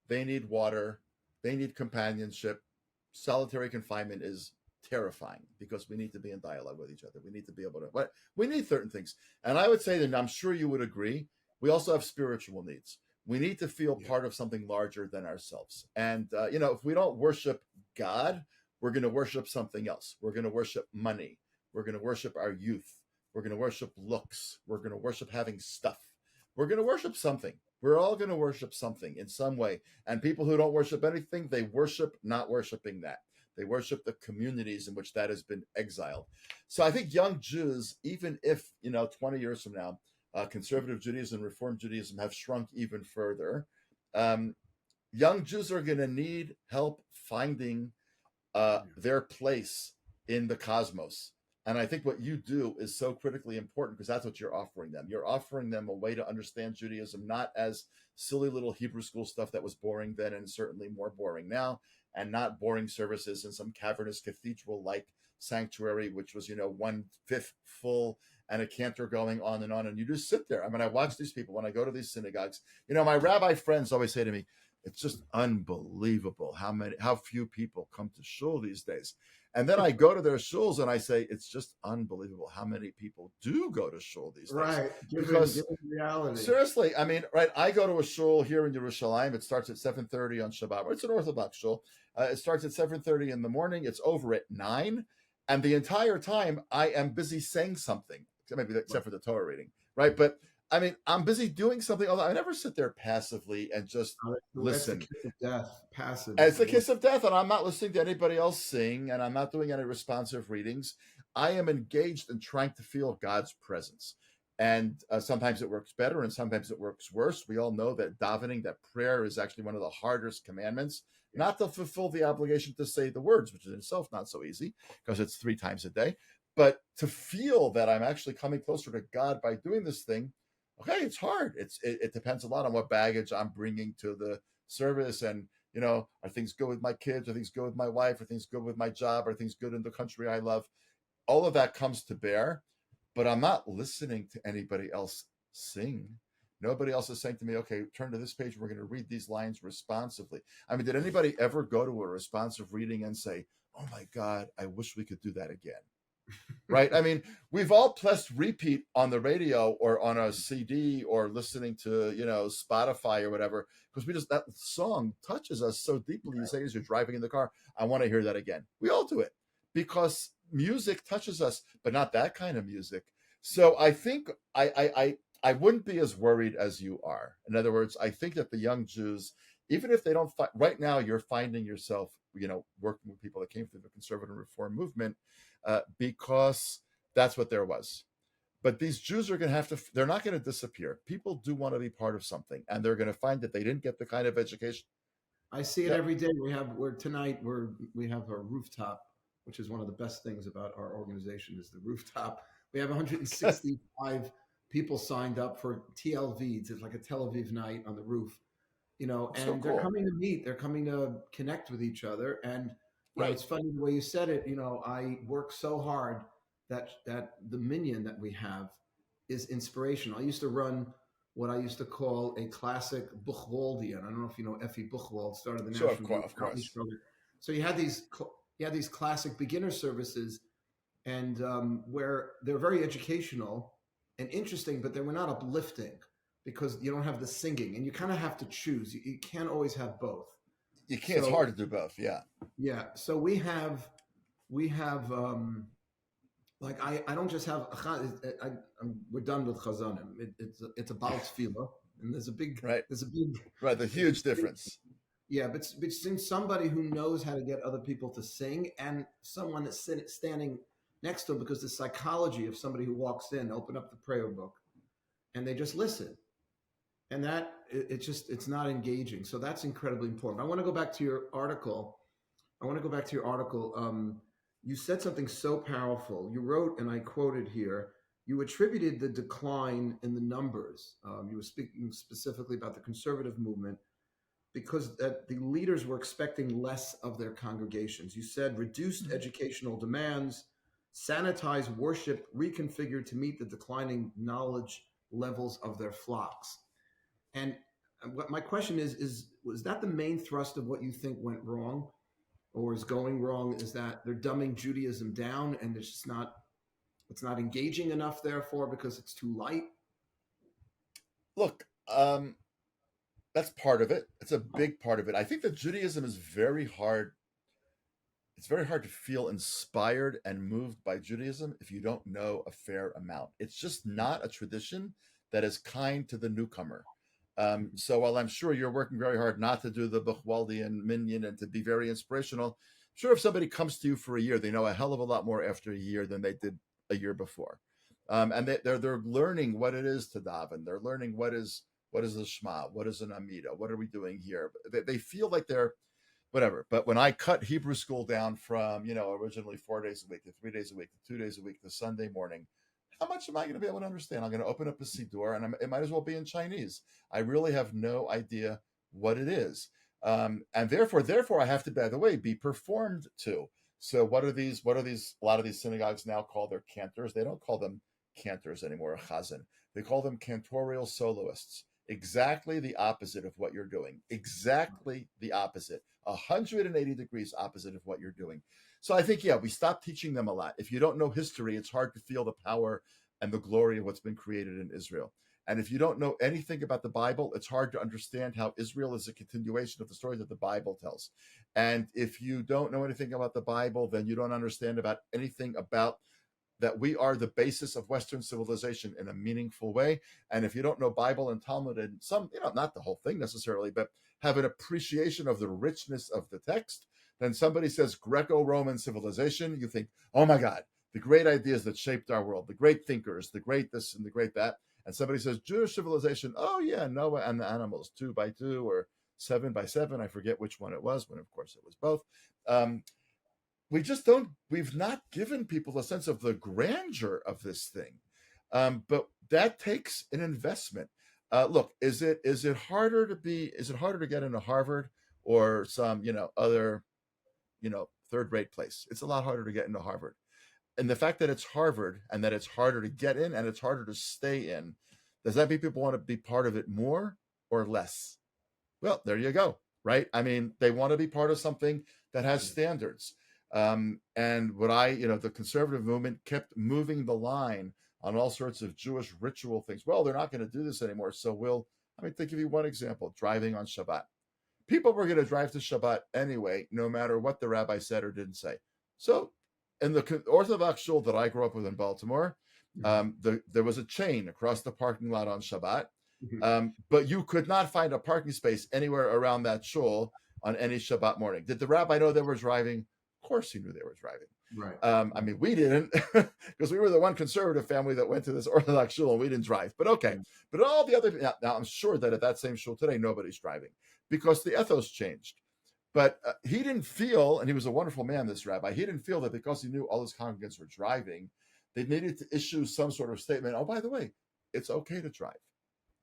they need water, they need companionship. Solitary confinement is terrifying because we need to be in dialogue with each other. We need to be able to, but we need certain things. And I would say that, I'm sure you would agree, we also have spiritual needs. We need to feel part of something larger than ourselves. And, if we don't worship God, we're going to worship something else. We're going to worship money. We're going to worship our youth. We're going to worship looks. We're going to worship having stuff. We're going to worship something. We're all going to worship something in some way. And people who don't worship anything, they worship not worshiping that. They worship the communities in which that has been exiled. So I think young Jews, even if, 20 years from now, conservative Judaism and Reform Judaism have shrunk even further, young Jews are going to need help finding their place in the cosmos. And I think what you do is so critically important because that's what you're offering them. You're offering them a way to understand Judaism, not as silly little Hebrew school stuff that was boring then and certainly more boring now, and not boring services in some cavernous cathedral-like sanctuary, which was, 1/5 full and a cantor going on. And you just sit there. I mean, I watch these people when I go to these synagogues. My rabbi friends always say to me, it's just unbelievable how few people come to shul these days. And then I go to their shuls and I say, it's just unbelievable how many people do go to shul these days. Right. Because reality. Seriously, I mean, right, I go to a shul here in Yerushalayim. It starts at 7:30 on Shabbat. It's an Orthodox shul. It starts at 7:30 in the morning. It's over at 9. And the entire time I am busy saying something, maybe except for the Torah reading, right? But I mean, I'm busy doing something. Although I never sit there passively and just listen. That's the kiss of death. Passive. It's the kiss of death, and I'm not listening to anybody else sing, and I'm not doing any responsive readings. I am engaged in trying to feel God's presence. And sometimes it works better, and sometimes it works worse. We all know that davening, that prayer, is actually one of the hardest commandments. Not to fulfill the obligation to say the words, which is in itself not so easy, because it's 3 times a day. But to feel that I'm actually coming closer to God by doing this thing, okay, it's hard. It depends a lot on what baggage I'm bringing to the service. And, are things good with my kids? Are things good with my wife? Are things good with my job? Are things good in the country I love? All of that comes to bear, but I'm not listening to anybody else sing. Nobody else is saying to me, okay, turn to this page. We're going to read these lines responsively. I mean, did anybody ever go to a responsive reading and say, oh my God, I wish we could do that again? Right? I mean, we've all pressed repeat on the radio or on a CD or listening to, Spotify or whatever, because that song touches us so deeply. You say as you're driving in the car, I want to hear that again. We all do it because music touches us, but not that kind of music. So I think I wouldn't be as worried as you are. In other words, I think that the young Jews, even if they don't right now, you're finding yourself, working with people that came through the conservative reform movement, because that's what there was. But these Jews are going to have to, they're not going to disappear. People do want to be part of something, and they're going to find that they didn't get the kind of education. I see it every day. We have a rooftop, which is one of the best things about our organization is the rooftop. We have 165 people signed up for TLVs. It's like a Tel Aviv night on the roof, and So they're cool. coming to meet. They're coming to connect with each other. And Right. it's funny the way you said it. I work so hard that the minyan that we have is inspirational. I used to run what I used to call a classic Buchwaldian. I don't know if you know Effie Buchwald, started the Sure, National of course. Program. So you had these classic beginner services, and where they're very educational and interesting, but they were not uplifting because you don't have the singing, and you kind of have to choose. You can't always have both. You can't. It's hard to do both. Yeah. Yeah. So we have like I don't just have we're done with chazanim. It's a baal tefillah, and there's a big right, the huge difference. Yeah, but since somebody who knows how to get other people to sing and someone that's standing next to him, because the psychology of somebody who walks in, open up the prayer book, and they just listen, and that it's not engaging. So that's incredibly important. I want to go back to your article. You said something so powerful. You wrote, and I quoted here, you attributed the decline in the numbers. You were speaking specifically about the conservative movement because that the leaders were expecting less of their congregations. You said reduced educational demands, sanitized worship, reconfigured to meet the declining knowledge levels of their flocks. And what my question is was that the main thrust of what you think went wrong or is going wrong? Is that they're dumbing Judaism down and it's not engaging enough, therefore, because it's too light? Look, that's part of it. It's a big part of it. I think that Judaism is very hard. It's very hard to feel inspired and moved by Judaism if you don't know a fair amount. It's just not a tradition that is kind to the newcomer. So while I'm sure you're working very hard not to do the Buchwaldian minyan and to be very inspirational, I'm sure if somebody comes to you for a year, they know a hell of a lot more after a year than they did a year before. And they're learning what it is to daven. They're learning what is the Shema, what is an Amida, what are we doing here? They feel like they're whatever. But when I cut Hebrew school down from, originally 4 days a week to 3 days a week to 2 days a week to Sunday morning, how much am I going to be able to understand? I'm going to open up a Siddur and it might as well be in Chinese. I really have no idea what it is. And therefore I have to, by the way, be performed to. So what are these? A lot of these synagogues now call their cantors. They don't call them cantors anymore, chazan. They call them cantorial soloists. Exactly the opposite of what you're doing. Exactly the opposite. 180 degrees opposite of what you're doing. So I think, we stopped teaching them a lot. If you don't know history, it's hard to feel the power and the glory of what's been created in Israel. And if you don't know anything about the Bible, it's hard to understand how Israel is a continuation of the story that the Bible tells. And if you don't know anything about the Bible, then you don't understand about anything about that we are the basis of Western civilization in a meaningful way. And if you don't know Bible and Talmud and some, not the whole thing necessarily, but have an appreciation of the richness of the text, then somebody says Greco-Roman civilization, you think, oh my God, the great ideas that shaped our world, the great thinkers, the great this and the great that. And somebody says Jewish civilization, oh yeah, Noah and the animals, 2 by 2 or 7 by 7. I forget which one it was, when of course it was both. We've not given people a sense of the grandeur of this thing. But that takes an investment. Look, is it harder to get into Harvard or some, other, third-rate place? It's a lot harder to get into Harvard. And the fact that it's Harvard and that it's harder to get in and it's harder to stay in Does that mean people want to be part of it more or less? Well, there you go, right? I mean, they want to be part of something that has standards. And the conservative movement kept moving the line on all sorts of Jewish ritual things. Well, they're not going to do this anymore. So to give you one example, driving on Shabbat. People were going to drive to Shabbat anyway, no matter what the rabbi said or didn't say. So in the Orthodox shul that I grew up with in Baltimore, there was a chain across the parking lot on Shabbat. But you could not find a parking space anywhere around that shul on any Shabbat morning. Did the rabbi know they were driving? Of course he knew they were driving. Right. We didn't, because we were the one conservative family that went to this Orthodox shul and we didn't drive. But okay. But all the other, now I'm sure that at that same shul today, nobody's driving because the ethos changed. But he didn't feel, and he was a wonderful man, this rabbi, he didn't feel that because he knew all his congregants were driving, they needed to issue some sort of statement. Oh, by the way, it's okay to drive.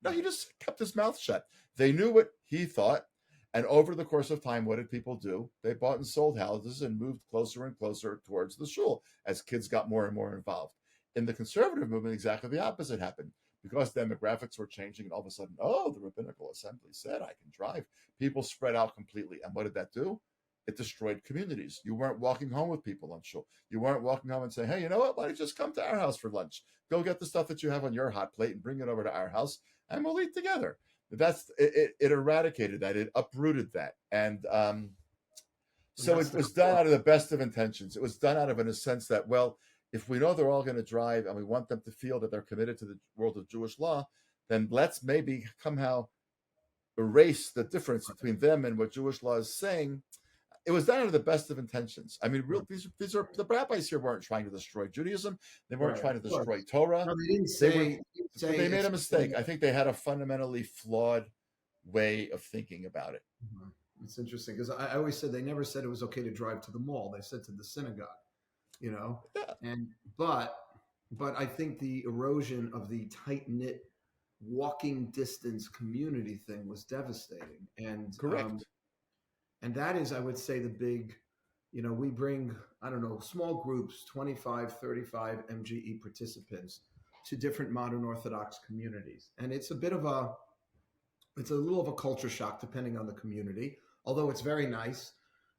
No, he just kept his mouth shut. They knew what he thought. And over the course of time, what did people do? They bought and sold houses and moved closer and closer towards the shul as kids got more and more involved. In the conservative movement, exactly the opposite happened. Because demographics were changing and all of a sudden, the rabbinical assembly said I can drive. People spread out completely. And what did that do? It destroyed communities. You weren't walking home with people on shul. You weren't walking home and saying, hey, you know what? Why don't you just come to our house for lunch? Go get the stuff that you have on your hot plate and bring it over to our house and we'll eat together. It eradicated that. It uprooted that. And so it was done out of the best of intentions. It was done out of a sense that, well, if we know they're all going to drive and we want them to feel that they're committed to the world of Jewish law, then let's maybe somehow erase the difference between them and what Jewish law is saying. It was done out of the best of intentions. I mean, these are the rabbis here weren't trying to destroy Judaism. They weren't trying to destroy Torah. No, they didn't say. They made a mistake. I think they had a fundamentally flawed way of thinking about it. It's interesting because I always said they never said it was okay to drive to the mall. They said to the synagogue, but I think the erosion of the tight-knit walking distance community thing was devastating. And correct. And that is, I would say, the big, we bring, I don't know, small groups, 25, 35 MGE participants to different modern Orthodox communities. And it's a little of a culture shock depending on the community, although it's very nice.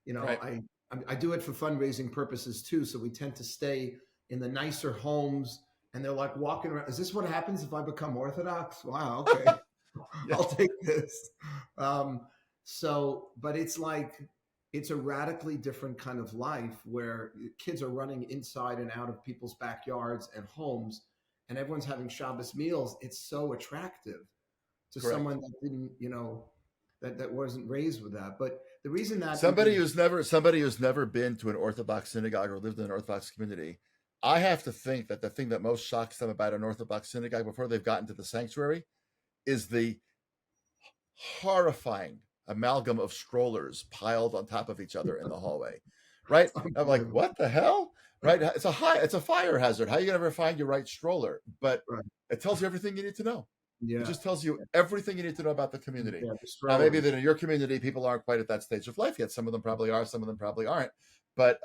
Right. I do it for fundraising purposes too. So we tend to stay in the nicer homes and they're like walking around. Is this what happens if I become Orthodox? Wow. Okay. I'll take this. But it's a radically different kind of life where kids are running inside and out of people's backyards and homes and everyone's having Shabbos meals. It's so attractive to correct. Someone that didn't, that wasn't raised with that. But the reason that somebody who's never been to an Orthodox synagogue or lived in an Orthodox community, I have to think that the thing that most shocks them about an Orthodox synagogue before they've gotten to the sanctuary is the horrifying amalgam of strollers piled on top of each other in the hallway, right? I'm like, what the hell? Right? It's a fire hazard. How are you gonna ever find your right stroller? But it tells you everything you need to know. Yeah. It just tells you everything you need to know about the community. Yeah, now, maybe that in your community, people aren't quite at that stage of life yet. Some of them probably are, some of them probably aren't. But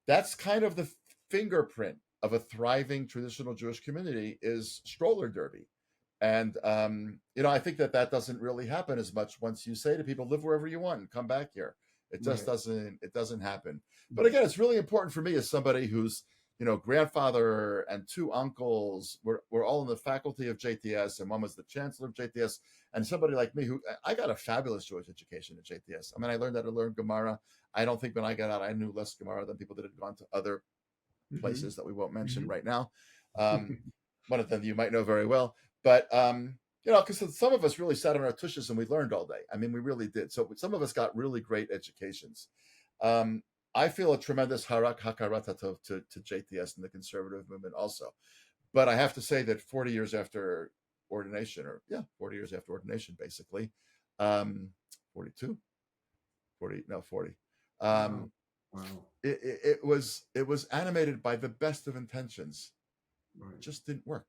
that's kind of the fingerprint of a thriving traditional Jewish community is stroller derby. And, I think that doesn't really happen as much once you say to people, live wherever you want and come back here. It just doesn't happen. But again, it's really important for me as somebody who's, grandfather and two uncles were all in the faculty of JTS, and one was the chancellor of JTS, and somebody like me who I got a fabulous Jewish education at JTS. I mean, I learned how to learn Gemara. I don't think when I got out, I knew less Gemara than people that had gone to other places that we won't mention right now. One of them you might know very well. But, because some of us really sat on our tushes and we learned all day. I mean, we really did. So some of us got really great educations. I feel a tremendous hakarat to JTS and the conservative movement also. But I have to say that 40 years after ordination, 40 years after ordination, basically, 42, 40, no, 40. Wow. It was animated by the best of intentions. Right. It just didn't work.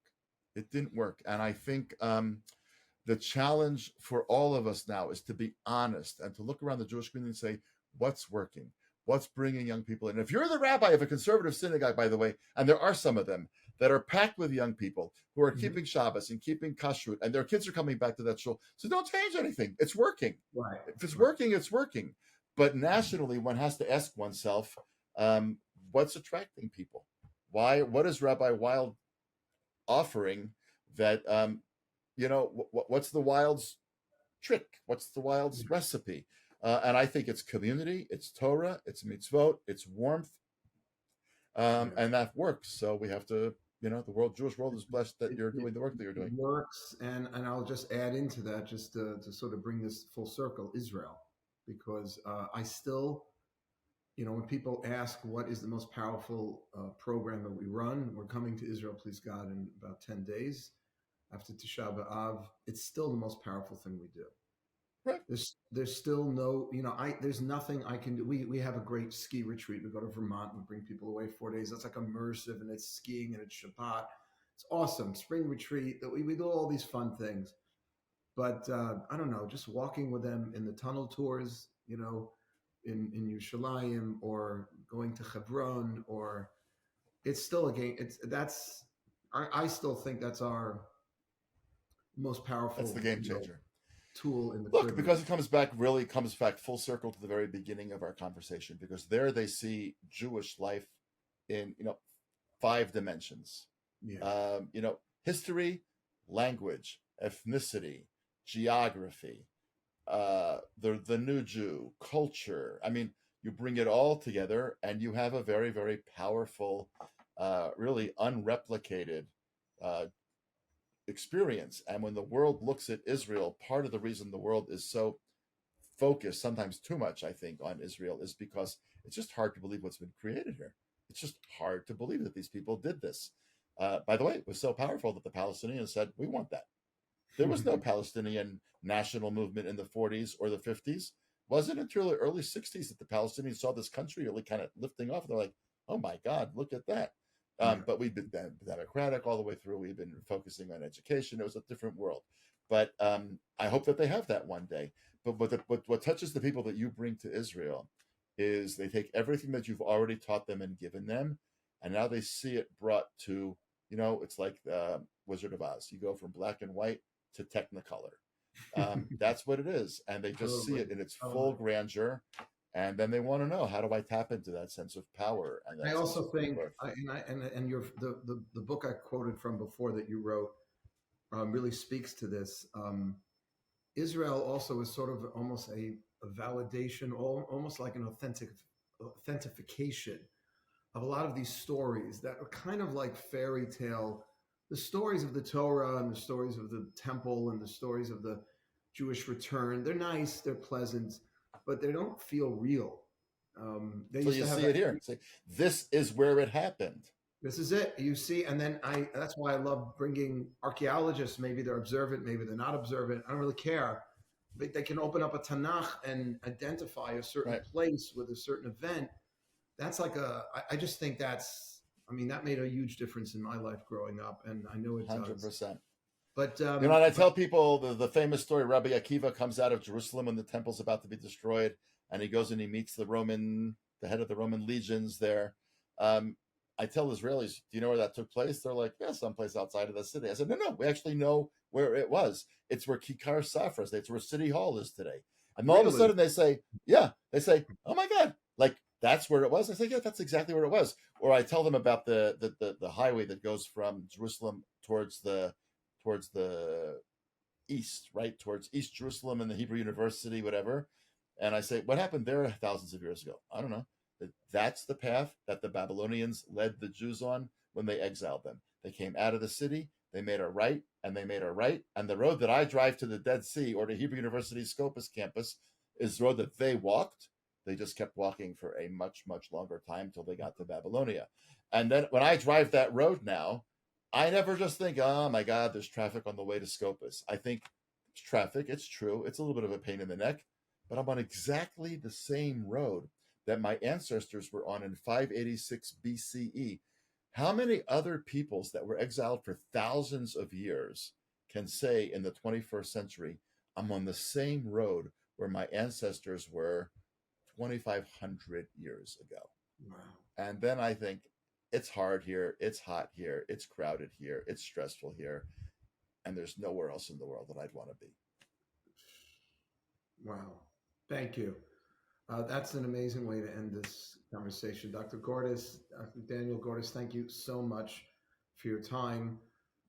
It didn't work. And I think the challenge for all of us now is to be honest and to look around the Jewish community and say, what's working? What's bringing young people in? If you're the rabbi of a conservative synagogue, by the way, and there are some of them that are packed with young people who are keeping Shabbos and keeping kashrut, and their kids are coming back to that shul. So don't change anything. It's working. Right. If it's working, it's working. But nationally, one has to ask oneself, what's attracting people? Why? What is Rabbi Wild offering that, what's the Wild's trick? What's the Wild's recipe? And I think it's community, it's Torah, it's mitzvot, it's warmth, and that works. So we have to, the Jewish world is blessed that you're doing the work that you're doing. It works, and I'll just add into that, just to sort of bring this full circle, Israel, because I still, when people ask what is the most powerful program that we run, we're coming to Israel, please God, in about 10 days after Tisha B'Av. It's still the most powerful thing we do. Right. There's still no, there's nothing I can do. We have a great ski retreat. We go to Vermont. We bring people away 4 days. That's like immersive, and it's skiing and it's Shabbat. It's awesome. Spring retreat. We do all these fun things. But I don't know, just walking with them in the tunnel tours, in Yerushalayim, or going to Hebron, or it's still a game. I still think that's our most powerful. That's the game changer. Tool in the look, because it comes back full circle to the very beginning of our conversation, because there they see Jewish life in 5 dimensions. History, language, ethnicity, geography, the new Jew, culture. I mean, you bring it all together and you have a very, very powerful, really unreplicated experience. And when the world looks at Israel, part of the reason the world is so focused, sometimes too much, I think, on Israel, is because it's just hard to believe what's been created here. It's just hard to believe that these people did this. By the way, it was so powerful that the Palestinians said, we want that. There was no Palestinian national movement in the 40s or the 50s. It wasn't until the early 60s that the Palestinians saw this country really kind of lifting off. They're like, oh my God, look at that. But we've been democratic all the way through. We've been focusing on education. It was a different world. But I hope that they have that one day. But what touches the people that you bring to Israel is they take everything that you've already taught them and given them, and now they see it brought to, it's like Wizard of Oz. You go from black and white to Technicolor. That's what it is. And they just see it in its full grandeur. And then they want to know, how do I tap into that sense of power? And I also think, the book I quoted from before that you wrote really speaks to this. Israel also is sort of almost a validation, almost like an authentication of a lot of these stories that are kind of like fairy tale. The stories of the Torah and the stories of the temple and the stories of the Jewish return, they're nice, they're pleasant, but they don't feel real. So you see it here. Say, this is where it happened. This is it. You see, and then that's why I love bringing archaeologists. Maybe they're observant, maybe they're not observant. I don't really care. But they can open up a Tanakh and identify a certain place with a certain event. That's like I just think that made a huge difference in my life growing up. And I know it 100%. But and I tell people the famous story, Rabbi Akiva comes out of Jerusalem when the temple's about to be destroyed, and he goes and he meets the head of the Roman legions there. I tell Israelis, do you know where that took place? They're like, yeah, someplace outside of the city. I said, no, we actually know where it was. It's where Kikar Safras, it's where City Hall is today. And all of a sudden they say, oh my God, like that's where it was. I say, yeah, that's exactly where it was. Or I tell them about the highway that goes from Jerusalem towards the east, right? Towards East Jerusalem and the Hebrew University, whatever. And I say, what happened there thousands of years ago? I don't know. That's the path that the Babylonians led the Jews on when they exiled them. They came out of the city, they made a right, and they made a right. And the road that I drive to the Dead Sea or to Hebrew University's Scopus campus is the road that they walked. They just kept walking for a much, much longer time till they got to Babylonia. And then when I drive that road now, I never just think, oh my God, there's traffic on the way to Scopus. I think it's traffic. It's true. It's a little bit of a pain in the neck, but I'm on exactly the same road that my ancestors were on in 586 BCE. How many other peoples that were exiled for thousands of years can say in the 21st century, I'm on the same road where my ancestors were 2,500 years ago? Wow. And then I think, it's hard here, it's hot here, it's crowded here, it's stressful here, and there's nowhere else in the world that I'd want to be. Wow. Thank you. That's an amazing way to end this conversation. Dr. Gordis, Daniel Gordis, thank you so much for your time.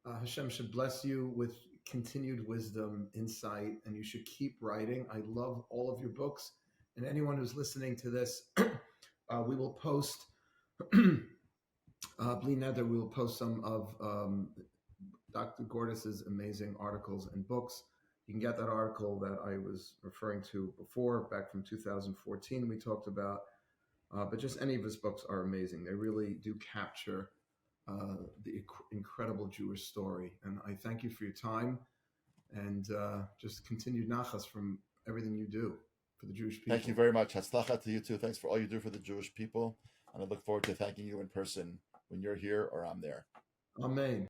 Hashem should bless you with continued wisdom, insight, and you should keep writing. I love all of your books. And anyone who's listening to this, we will post, Bli Neder, we will post some of Dr. Gordis's amazing articles and books. You can get that article that I was referring to before, back from 2014, we talked about. But just any of his books are amazing. They really do capture the incredible Jewish story. And I thank you for your time and just continued nachas from everything you do for the Jewish people. Thank you very much. Hatzlacha to you too. Thanks for all you do for the Jewish people. And I look forward to thanking you in person when you're here or I'm there. Amen.